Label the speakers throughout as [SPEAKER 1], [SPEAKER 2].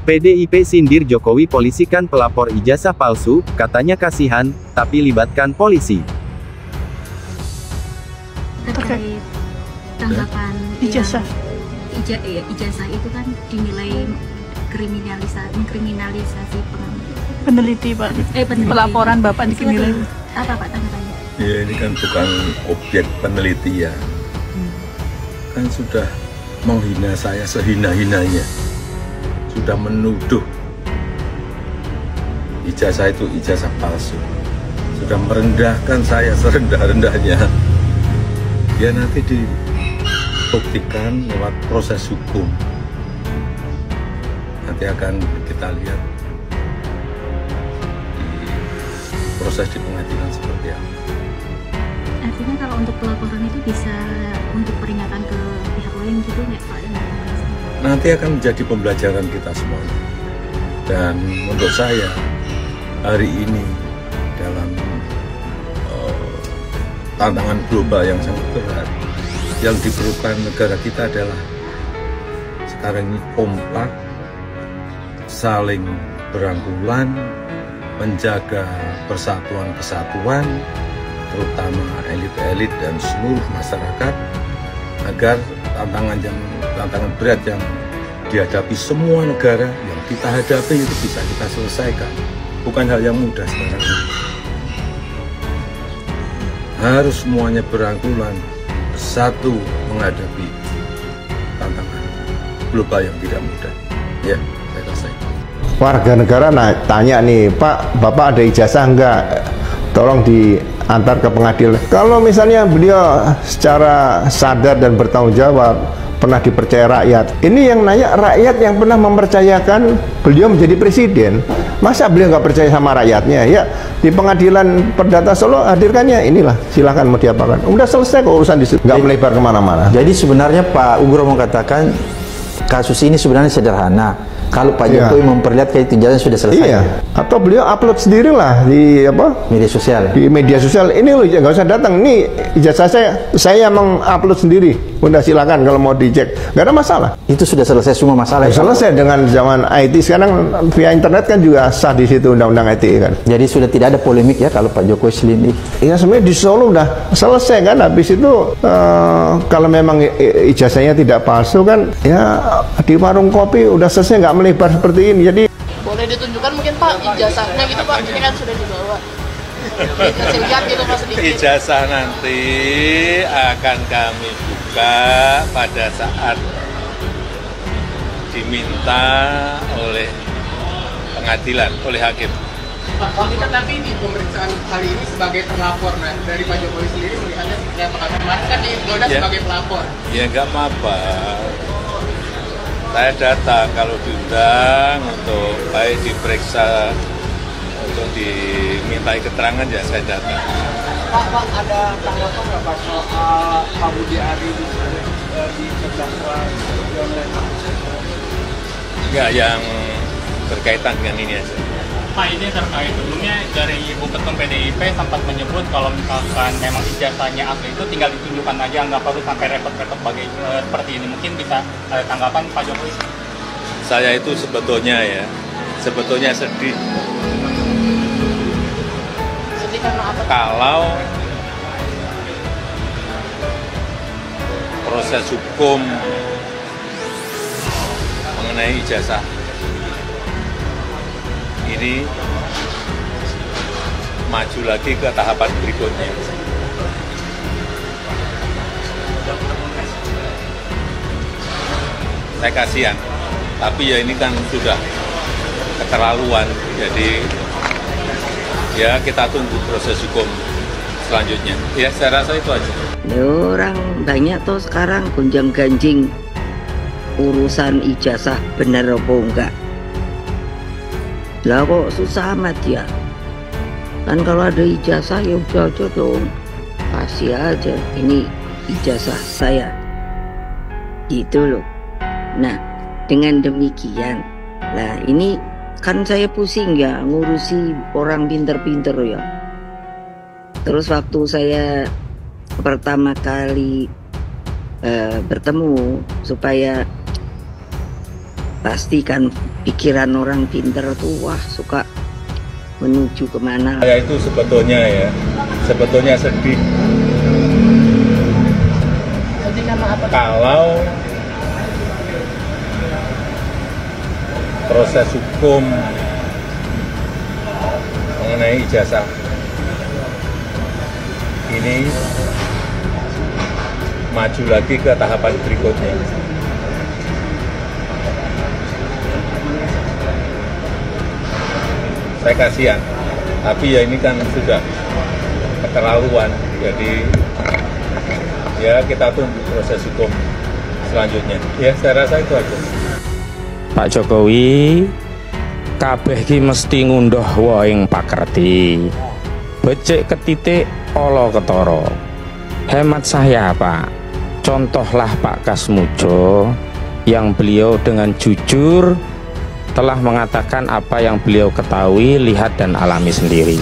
[SPEAKER 1] PDIP sindir Jokowi polisikan pelapor ijazah palsu, katanya kasihan, tapi libatkan polisi.
[SPEAKER 2] Terkait tanggapan
[SPEAKER 3] ijazah.
[SPEAKER 2] Ijazah itu kan dinilai mengkriminalisasi
[SPEAKER 3] peneliti, Pak.
[SPEAKER 2] peneliti.
[SPEAKER 3] Pelaporan Bapak dinilai.
[SPEAKER 2] Apa Pak tanggapannya?
[SPEAKER 4] Ya ini kan bukan objek penelitian. Kan sudah menghina saya sehina-hinanya. Sudah menuduh ijazah itu ijazah palsu. Sudah merendahkan saya serendah-rendahnya. Ya nanti dibuktikan lewat proses hukum. Nanti akan kita lihat di proses di pengadilan seperti apa.
[SPEAKER 2] Artinya kalau untuk pelaporan itu bisa untuk peringatan ke pihak lain gitu nggak Pak?
[SPEAKER 4] Nanti akan menjadi pembelajaran kita semuanya. Dan menurut saya hari ini dalam tantangan global yang sangat berat, yang diperlukan negara kita adalah sekarang ini kompak, saling berangkulan, menjaga persatuan-kesatuan, terutama elit-elit dan seluruh masyarakat, agar tantangan berat yang dihadapi semua negara yang kita hadapi itu bisa kita selesaikan. Bukan hal yang mudah sekarang ini. Harus semuanya berangkulan bersatu menghadapi tantangan global yang tidak mudah. Ya, saya rasa itu.
[SPEAKER 5] Warga negara tanya nih, Pak, Bapak ada ijazah enggak? Tolong diantar ke pengadilan. Kalau misalnya beliau secara sadar dan bertanggung jawab, pernah dipercaya rakyat. Ini yang nanya rakyat yang pernah mempercayakan beliau menjadi presiden. Masa beliau nggak percaya sama rakyatnya? Ya, di pengadilan Perdata Solo hadirkannya, inilah, silahkan mau diapakan. Udah selesai kok urusan di situ, nggak melebar kemana-mana.
[SPEAKER 6] Jadi sebenarnya Pak Ugro mengatakan kasus ini sebenarnya sederhana. Kalau Pak Jokowi memperlihatkan itu ijazah sudah selesai.
[SPEAKER 5] Iya. Atau beliau upload sendiri lah di
[SPEAKER 6] media sosial.
[SPEAKER 5] Di media sosial. Ini loh, nggak usah datang. Ini ijazah saya mengupload sendiri. Udah silakan kalau mau dicek. Nggak ada masalah.
[SPEAKER 6] Itu sudah selesai semua masalah.
[SPEAKER 5] Selesai dengan zaman IT sekarang via internet kan juga sah di situ undang-undang IT kan.
[SPEAKER 6] Jadi sudah tidak ada polemik ya kalau Pak Jokowi selindih.
[SPEAKER 5] Iya, sebenarnya di Solo udah selesai kan. Habis itu kalau memang ijazahnya tidak palsu kan, ya di warung kopi udah selesai, nggak melebar seperti ini. Jadi
[SPEAKER 7] boleh ditunjukkan mungkin Pak ijazahnya gitu Pak, ini kan sudah dibawa. Kasih lihat gitu Pak sedikit.
[SPEAKER 8] Ijazah nanti akan kami buka pada saat diminta oleh pengadilan, oleh hakim.
[SPEAKER 9] Pak, ini kan nanti di pemeriksaan kali ini sebagai terlapor, nah dari Pak Jokowi sendiri melihatnya seperti apa? Kemarin kan digoda sebagai pelapor.
[SPEAKER 8] Ya nggak apa-apa. Saya datang kalau diundang untuk baik diperiksa, untuk dimintai keterangan ya saya datang.
[SPEAKER 9] Pak, ada tanggapan nggak Pak soal Pak Budi Ari di terdakwa di online?
[SPEAKER 8] Enggak, yang berkaitan dengan ini aja.
[SPEAKER 10] Pak, ini terkait sebelumnya dari Ibu Ketum PDIP sempat menyebut kalau misalkan memang ijazahnya asli itu tinggal ditunjukkan aja, nggak perlu sampai repot-repot seperti ini. Mungkin bisa ada tanggapan Pak Jokowi?
[SPEAKER 8] Saya itu sebetulnya sedih.
[SPEAKER 7] Sedih karena apa?
[SPEAKER 8] Kalau proses hukum mengenai ijazah ini maju lagi ke tahapan berikutnya. Saya kasihan, tapi ya ini kan sudah keterlaluan, jadi ya kita tunggu proses hukum selanjutnya. Ya saya rasa itu aja.
[SPEAKER 11] Orang banyak tuh sekarang gonjang-ganjing urusan ijazah bener apa enggak. Lah kok susah amat ya. Kan kalau ada ijazah ya udah aja dong, kasih aja, ini ijazah saya gitu loh. Nah dengan demikian, lah ini kan saya pusing ya ngurusi orang pinter-pinter ya. Terus waktu saya pertama kali bertemu supaya Pasti kan pikiran orang pinter tuh wah suka menuju kemana.
[SPEAKER 8] Saya itu sebetulnya sedih. Kalau proses hukum mengenai ijazah ini maju lagi ke tahapan berikutnya. Saya kasihan, tapi ya ini kan sudah keterlaluan, jadi ya kita tunggu proses hukum selanjutnya. Ya saya rasa itu aja.
[SPEAKER 12] Pak Jokowi kabeh ki mesti ngunduh waing pakerti, becik ketitik olo ketoro. Hemat saya Pak, contohlah Pak Kasmujo yang beliau dengan jujur telah mengatakan apa yang beliau ketahui, lihat dan alami sendiri.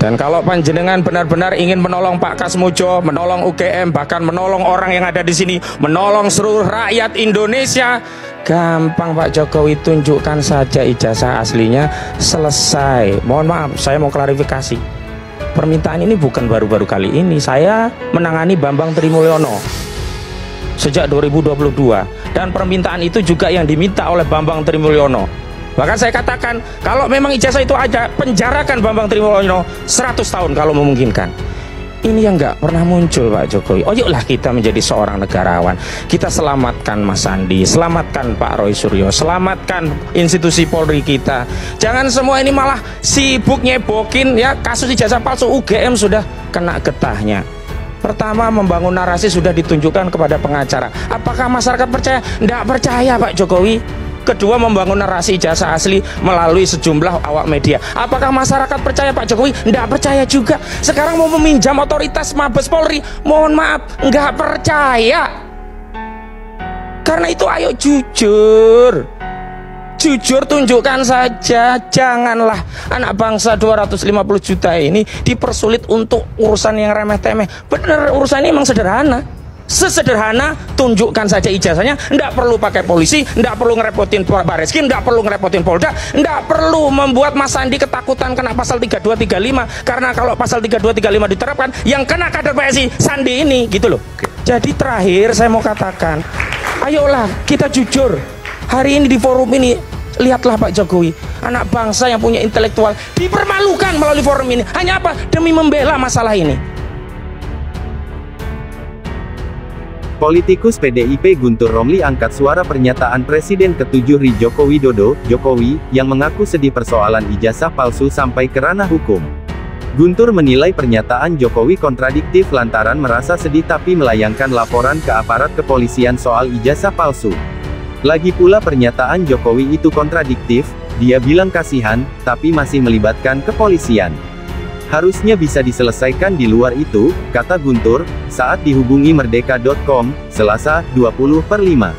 [SPEAKER 12] Dan kalau panjenengan benar-benar ingin menolong Pak Kasmujo, menolong UGM, bahkan menolong orang yang ada di sini, menolong seluruh rakyat Indonesia, gampang Pak Jokowi, tunjukkan saja ijazah aslinya, selesai. Mohon maaf, saya mau klarifikasi. Permintaan ini bukan baru-baru kali ini. Saya menangani Bambang Trimulyono sejak 2022. Dan permintaan itu juga yang diminta oleh Bambang Trimulyono. Bahkan saya katakan, kalau memang ijazah itu ada, penjarakan Bambang Trimulyono 100 tahun kalau memungkinkan. Ini yang nggak pernah muncul Pak Jokowi. Oh yuklah kita menjadi seorang negarawan. Kita selamatkan Mas Sandi, selamatkan Pak Roy Suryo, selamatkan institusi Polri kita. Jangan semua ini malah sibuk nyebokin ya, kasus ijazah palsu UGM sudah kena getahnya. Pertama, membangun narasi sudah ditunjukkan kepada pengacara. Apakah masyarakat percaya? Tidak percaya Pak Jokowi. Kedua, membangun narasi ijazah asli melalui sejumlah awak media. Apakah masyarakat percaya Pak Jokowi? Tidak percaya juga. Sekarang mau meminjam otoritas Mabes Polri, mohon maaf, nggak percaya. Karena itu ayo jujur. Jujur tunjukkan saja, janganlah anak bangsa 250 juta ini dipersulit untuk urusan yang remeh-temeh. Bener, urusan ini memang sederhana. Sesederhana, tunjukkan saja ijazahnya, ndak perlu pakai polisi, ndak perlu ngerepotin Bareskrim, ndak perlu ngerepotin Polda, ndak perlu membuat Mas Sandi ketakutan kena pasal 3235, karena kalau pasal 3235 diterapkan, yang kena kader PSI Sandi ini, gitu loh. Jadi terakhir saya mau katakan, ayolah kita jujur. Hari ini di forum ini, lihatlah Pak Jokowi, anak bangsa yang punya intelektual dipermalukan melalui forum ini. Hanya apa? Demi membela masalah ini.
[SPEAKER 1] Politikus PDIP Guntur Romli angkat suara pernyataan Presiden ke-7 Joko Widodo, Jokowi, yang mengaku sedih persoalan ijazah palsu sampai ke ranah hukum. Guntur menilai pernyataan Jokowi kontradiktif lantaran merasa sedih tapi melayangkan laporan ke aparat kepolisian soal ijazah palsu. Lagi pula pernyataan Jokowi itu kontradiktif, dia bilang kasihan, tapi masih melibatkan kepolisian. Harusnya bisa diselesaikan di luar itu, kata Guntur, saat dihubungi Merdeka.com, Selasa, 20/5.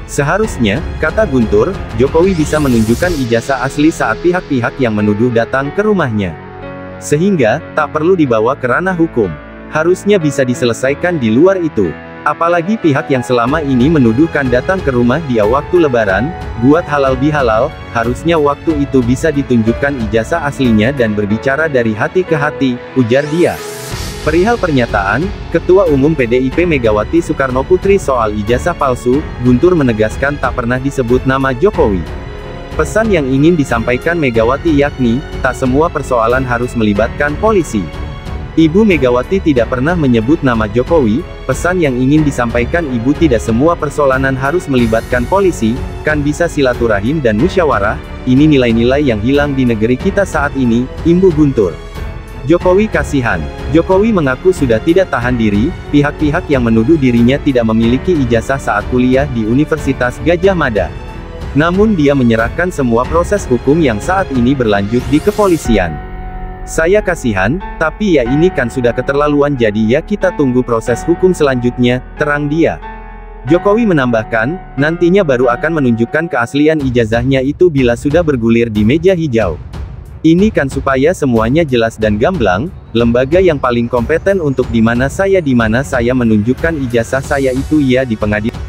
[SPEAKER 1] Seharusnya, kata Guntur, Jokowi bisa menunjukkan ijazah asli saat pihak-pihak yang menuduh datang ke rumahnya. Sehingga, tak perlu dibawa ke ranah hukum. Harusnya bisa diselesaikan di luar itu. Apalagi pihak yang selama ini menuduhkan datang ke rumah dia waktu lebaran, buat halal bihalal, harusnya waktu itu bisa ditunjukkan ijazah aslinya dan berbicara dari hati ke hati, ujar dia. Perihal pernyataan Ketua Umum PDIP Megawati Soekarnoputri soal ijazah palsu, Guntur menegaskan tak pernah disebut nama Jokowi. Pesan yang ingin disampaikan Megawati yakni, tak semua persoalan harus melibatkan polisi. Ibu Megawati tidak pernah menyebut nama Jokowi. Pesan yang ingin disampaikan Ibu, tidak semua persoalan harus melibatkan polisi, kan bisa silaturahim dan musyawarah. Ini nilai-nilai yang hilang di negeri kita saat ini, imbu Guntur. Jokowi kasihan. Jokowi mengaku sudah tidak tahan diri, pihak-pihak yang menuduh dirinya tidak memiliki ijazah saat kuliah di Universitas Gadjah Mada. Namun dia menyerahkan semua proses hukum yang saat ini berlanjut di kepolisian. Saya kasihan, tapi ya ini kan sudah keterlaluan, jadi ya kita tunggu proses hukum selanjutnya, terang dia. Jokowi menambahkan, nantinya baru akan menunjukkan keaslian ijazahnya itu bila sudah bergulir di meja hijau. Ini kan supaya semuanya jelas dan gamblang, lembaga yang paling kompeten untuk di mana saya menunjukkan ijazah saya itu ya di pengadilan.